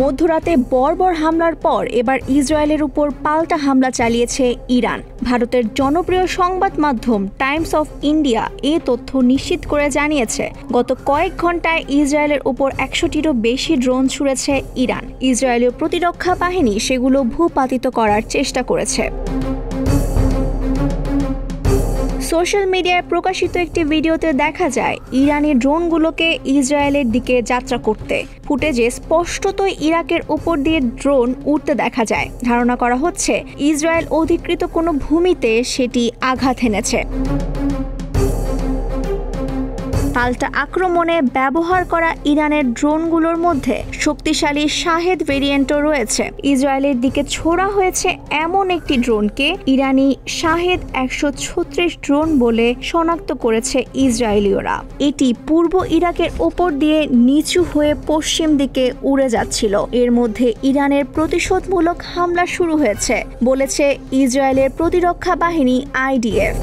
মধ্যরাতে বর্বর হামলার পর এবার ইসরায়েলের উপর পাল্টা হামলা চালিয়েছে ইরান। ভারতের জনপ্রিয় সংবাদ মাধ্যম টাইমস অফ ইন্ডিয়া এ তথ্য নিশ্চিত করে জানিয়েছে, গত কয়েক ঘন্টায় ইসরায়েলের উপর 100টিরও বেশি ড্রোন ছুড়েছে ইরান। ইসরায়েলীয় প্রতিরক্ষা বাহিনী সেগুলো ভূপাতিত করার চেষ্টা করেছে। সোশ্যাল মিডিয়ায় প্রকাশিত একটি ভিডিওতে দেখা যায় ইরানি ড্রোনগুলোকে ইসরায়েলের দিকে যাত্রা করতে। ফুটেজে স্পষ্টতই ইরাকের উপর দিয়ে ড্রোন উড়তে দেখা যায়। ধারণা করা হচ্ছে ইসরায়েল অধিকৃত কোনো ভূমিতে সেটি আঘাত এনেছে। পাল্টা আক্রমণে ব্যবহার করা ইরানের ড্রোনগুলোর মধ্যে শক্তিশালী শাহেদ ভেরিয়েন্টও রয়েছে। ইসরায়েলের দিকে ছোড়া হয়েছে এমন একটি ড্রোনকে ইরানি শাহেদ 136 ড্রোন বলে শনাক্ত করেছে ইসরায়েলীয়রা। এটি পূর্ব ইরাকের ওপর দিয়ে নিচু হয়ে পশ্চিম দিকে উড়ে যাচ্ছিল। এর মধ্যে ইরানের প্রতিশোধমূলক হামলা শুরু হয়েছে বলেছে ইসরায়েলের প্রতিরক্ষা বাহিনী IDF।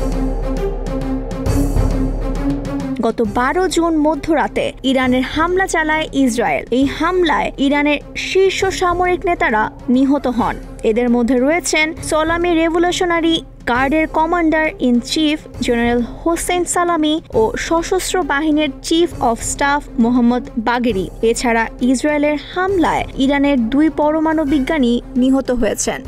গত 12 জুন মধ্যরাতে ইরানের হামলা চালায় ইসরায়েল। এই হামলায় ইরানের শীর্ষ সামরিক নেতারা নিহত হন। এদের মধ্যে রয়েছেন সালামি রেভলিউশনারি গার্ডের commander in chief general Hossain সালামি ও সশস্ত্র বাহিনীর চিফ অফ স্টাফ মোহাম্মদ বাগেরি। এছাড়া ইসরায়েলের হামলায় ইরানের 2 পরমাণু বিজ্ঞানী নিহত হয়েছেন।